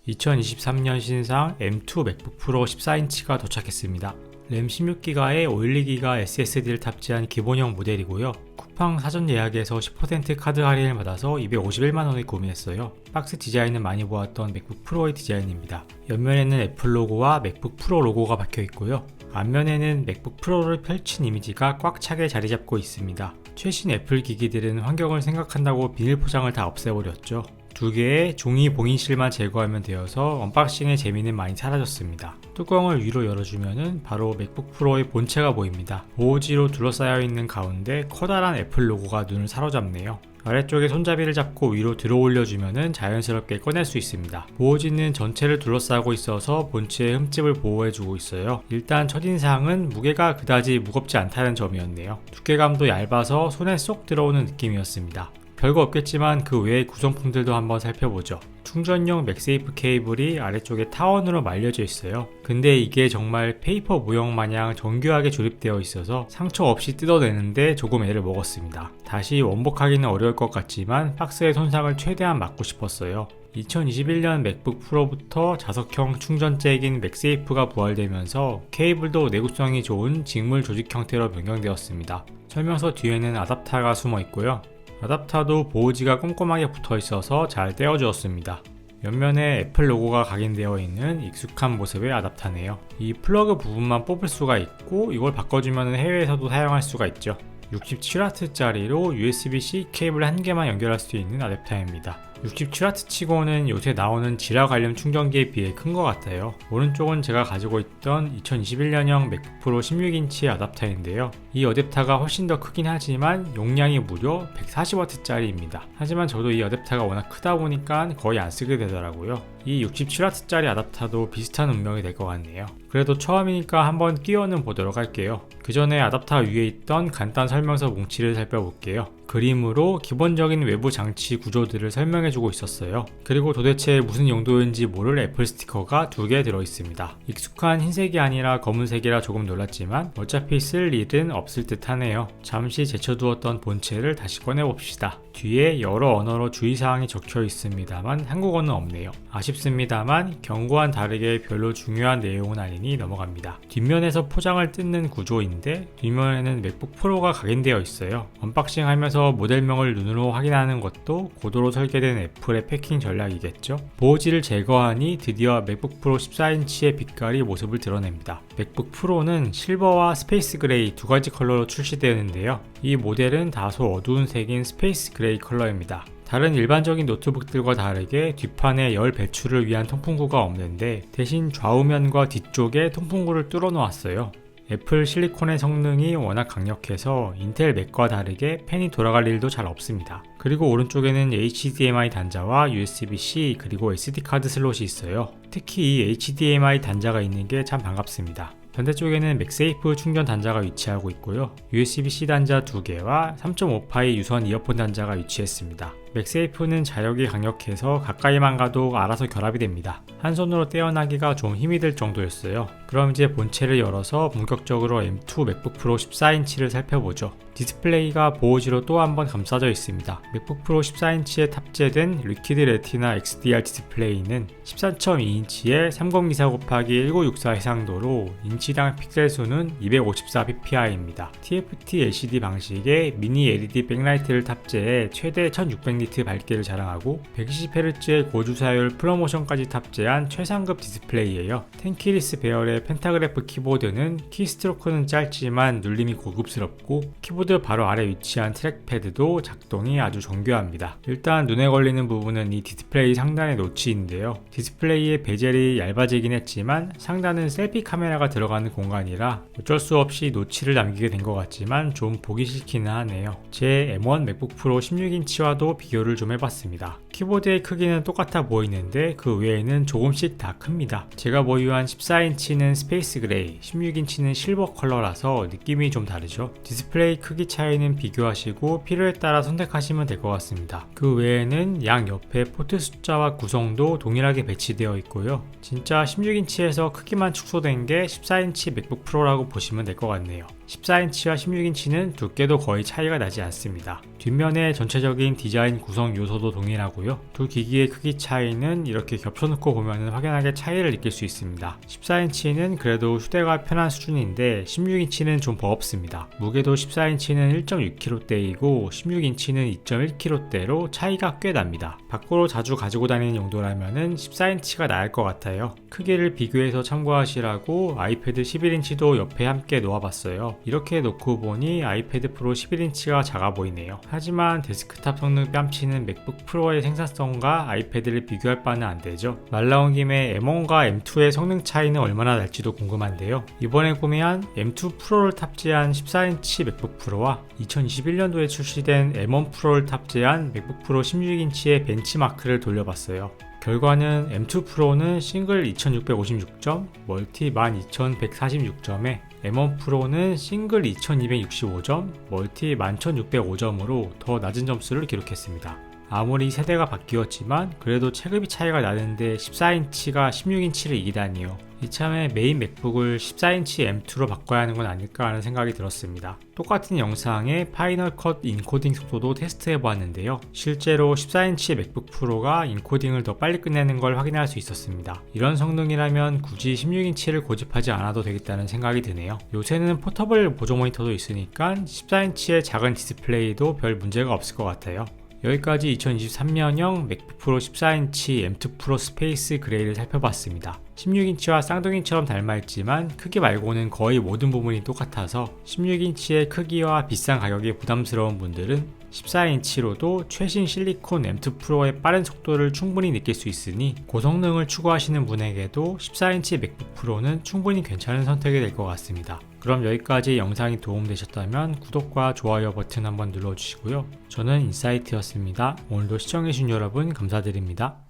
2023년 신상 M2 맥북 프로 14인치가 도착했습니다. 램 16기가에 512기가 SSD를 탑재한 기본형 모델이고요. 쿠팡 사전 예약에서 10% 카드 할인을 받아서 251만원에 구매했어요. 박스 디자인은 많이 보았던 맥북 프로의 디자인입니다. 옆면에는 애플 로고와 맥북 프로 로고가 박혀 있고요. 앞면에는 맥북 프로를 펼친 이미지가 꽉 차게 자리 잡고 있습니다. 최신 애플 기기들은 환경을 생각한다고 비닐 포장을 다 없애버렸죠. 두 개의 종이 봉인실만 제거하면 되어서 언박싱의 재미는 많이 사라졌습니다. 뚜껑을 위로 열어주면 바로 맥북 프로의 본체가 보입니다. 보호지로 둘러싸여 있는 가운데 커다란 애플 로고가 눈을 사로잡네요. 아래쪽에 손잡이를 잡고 위로 들어 올려주면 자연스럽게 꺼낼 수 있습니다. 보호지는 전체를 둘러싸고 있어서 본체의 흠집을 보호해주고 있어요. 일단 첫인상은 무게가 그다지 무겁지 않다는 점이었네요. 두께감도 얇아서 손에 쏙 들어오는 느낌이었습니다. 별거 없겠지만 그 외의 구성품들도 한번 살펴보죠. 충전용 맥세이프 케이블이 아래쪽에 타원으로 말려져 있어요. 근데 이게 정말 페이퍼 모형 마냥 정교하게 조립되어 있어서 상처 없이 뜯어내는데 조금 애를 먹었습니다. 다시 원복하기는 어려울 것 같지만 박스의 손상을 최대한 막고 싶었어요. 2021년 맥북 프로부터 자석형 충전잭인 맥세이프가 부활되면서 케이블도 내구성이 좋은 직물 조직 형태로 변경되었습니다. 설명서 뒤에는 아답터가 숨어 있고요. 아답터도 보호지가 꼼꼼하게 붙어 있어서 잘 떼어주었습니다. 옆면에 애플 로고가 각인되어 있는 익숙한 모습의 아답터네요. 이 플러그 부분만 뽑을 수가 있고 이걸 바꿔주면 해외에서도 사용할 수가 있죠. 67W짜리로 USB-C 케이블 한 개만 연결할 수 있는 아답터입니다. 67W 치고는 요새 나오는 지라 관련 충전기에 비해 큰 것 같아요. 오른쪽은 제가 가지고 있던 2021년형 맥북 프로 16인치 아답터인데요. 이 어댑터가 훨씬 더 크긴 하지만 용량이 무려 140W짜리입니다. 하지만 저도 이 어댑터가 워낙 크다 보니까 거의 안 쓰게 되더라고요. 이 67W짜리 아답터도 비슷한 운명이 될 것 같네요. 그래도 처음이니까 한번 끼워는 보도록 할게요. 그 전에 아답터 위에 있던 간단 설명서 뭉치를 살펴볼게요. 그림으로 기본적인 외부 장치 구조들을 설명해주고 있었어요. 그리고 도대체 무슨 용도인지 모를 애플 스티커가 2개 들어있습니다. 익숙한 흰색이 아니라 검은색이라 조금 놀랐지만 어차피 쓸 일은 없을 듯 하네요. 잠시 제쳐두었던 본체를 다시 꺼내봅시다. 뒤에 여러 언어로 주의사항이 적혀 있습니다만 한국어는 없네요. 아쉽습니다만 경고와는 다르게 별로 중요한 내용은 아니니 넘어갑니다. 뒷면에서 포장을 뜯는 구조인데 뒷면에는 맥북 프로가 각인되어 있어요. 언박싱 하면서 모델명을 눈으로 확인하는 것도 고도로 설계된 애플의 패킹 전략이겠죠. 보호지를 제거하니 드디어 맥북 프로 14인치의 빛깔이 모습을 드러냅니다. 맥북 프로는 실버와 스페이스 그레이 두 가지 컬러로 출시되었는데요. 이 모델은 다소 어두운 색인 스페이스 그레이 컬러입니다. 다른 일반적인 노트북들과 다르게 뒷판에 열 배출을 위한 통풍구가 없는데 대신 좌우면과 뒤쪽에 통풍구를 뚫어 놓았어요. 애플 실리콘의 성능이 워낙 강력해서 인텔 맥과 다르게 팬이 돌아갈 일도 잘 없습니다. 그리고 오른쪽에는 HDMI 단자와 USB-C 그리고 SD카드 슬롯이 있어요. 특히 이 HDMI 단자가 있는 게 참 반갑습니다. 반대쪽에는 맥세이프 충전 단자가 위치하고 있고요. USB-C 단자 2개와 3.5파이 유선 이어폰 단자가 위치했습니다. 맥세이프는 자력이 강력해서 가까이만 가도 알아서 결합이 됩니다. 한 손으로 떼어나기가 좀 힘이 들 정도였어요. 그럼 이제 본체를 열어서 본격적으로 M2 맥북 프로 14인치를 살펴보죠. 디스플레이가 보호지로 또 한 번 감싸져 있습니다. 맥북 프로 14인치에 탑재된 리퀴드 레티나 XDR 디스플레이는 13.2인치에 3024곱하기1964 해상도로 인치당 픽셀 수는 254ppi입니다. TFT LCD 방식의 미니 LED 백라이트를 탑재해 최대 1600니트 밝기를 자랑하고 120Hz의 고주사율 프로모션까지 탑재한 최상급 디스플레이예요. 텐키리스 배열의 펜타그래프 키보드는 키스트로크는 짧지만 눌림이 고급스럽고 키보드 바로 아래 위치한 트랙패드도 작동이 아주 정교합니다. 일단 눈에 걸리는 부분은 이 디스플레이 상단의 노치인데요. 디스플레이의 베젤이 얇아지긴 했지만 상단은 셀피 카메라가 들어가는 공간이라 어쩔 수 없이 노치를 남기게 된 것 같지만 좀 보기 싫기는 하네요. 제 M1 맥북 프로 16인치와도 비교를 좀 해봤습니다. 키보드의 크기는 똑같아 보이는데 그 외에는 조금씩 다 큽니다. 제가 보유한 14인치는 스페이스 그레이, 16인치는 실버 컬러라서 느낌이 좀 다르죠. 디스플레이 크기 차이는 비교하시고 필요에 따라 선택하시면 될 것 같습니다. 그 외에는 양 옆에 포트 숫자와 구성도 동일하게 배치되어 있고요. 진짜 16인치에서 크기만 축소된 게 14인치 맥북 프로라고 보시면 될 것 같네요. 14인치와 16인치는 두께도 거의 차이가 나지 않습니다. 뒷면의 전체적인 디자인 구성 요소도 동일하고요. 두 기기의 크기 차이는 이렇게 겹쳐놓고 보면 확연하게 차이를 느낄 수 있습니다. 14인치는 그래도 휴대가 편한 수준인데 16인치는 좀 버겁습니다. 무게도 14인치는 1.6kg대이고 16인치는 2.1kg대로 차이가 꽤 납니다. 밖으로 자주 가지고 다니는 용도라면 14인치가 나을 것 같아요. 크기를 비교해서 참고하시라고 아이패드 11인치도 옆에 함께 놓아봤어요. 이렇게 놓고 보니 아이패드 프로 11인치가 작아 보이네요. 하지만 데스크탑 성능 뺨치는 맥북 프로의 생산성과 아이패드를 비교할 바는 안 되죠. 말 나온 김에 M1과 M2의 성능 차이는 얼마나 날지도 궁금한데요. 이번에 구매한 M2 프로를 탑재한 14인치 맥북 프로와 2021년도에 출시된 M1 프로를 탑재한 맥북 프로 16인치의 벤치마크를 돌려봤어요. 결과는 M2 프로는 싱글 2656점, 멀티 12146점에 M1 프로는 싱글 2265점, 멀티 11605점으로 더 낮은 점수를 기록했습니다. 아무리 세대가 바뀌었지만 그래도 체급이 차이가 나는데 14인치가 16인치를 이기다니요. 이참에 메인 맥북을 14인치 M2로 바꿔야 하는 건 아닐까 하는 생각이 들었습니다. 똑같은 영상에 파이널 컷 인코딩 속도도 테스트해 보았는데요. 실제로 14인치 맥북 프로가 인코딩을 더 빨리 끝내는 걸 확인할 수 있었습니다. 이런 성능이라면 굳이 16인치를 고집하지 않아도 되겠다는 생각이 드네요. 요새는 포터블 보조 모니터도 있으니까 14인치의 작은 디스플레이도 별 문제가 없을 것 같아요. 여기까지 2023년형 맥북 프로 14인치 M2 프로 스페이스 그레이를 살펴봤습니다. 16인치와 쌍둥이처럼 닮아있지만 크기 말고는 거의 모든 부분이 똑같아서 16인치의 크기와 비싼 가격이 부담스러운 분들은 14인치로도 최신 실리콘 M2 프로의 빠른 속도를 충분히 느낄 수 있으니 고성능을 추구하시는 분에게도 14인치 맥북 프로는 충분히 괜찮은 선택이 될 것 같습니다. 그럼 여기까지 영상이 도움되셨다면 구독과 좋아요 버튼 한번 눌러주시고요. 저는 인사이트였습니다. 오늘도 시청해주신 여러분 감사드립니다.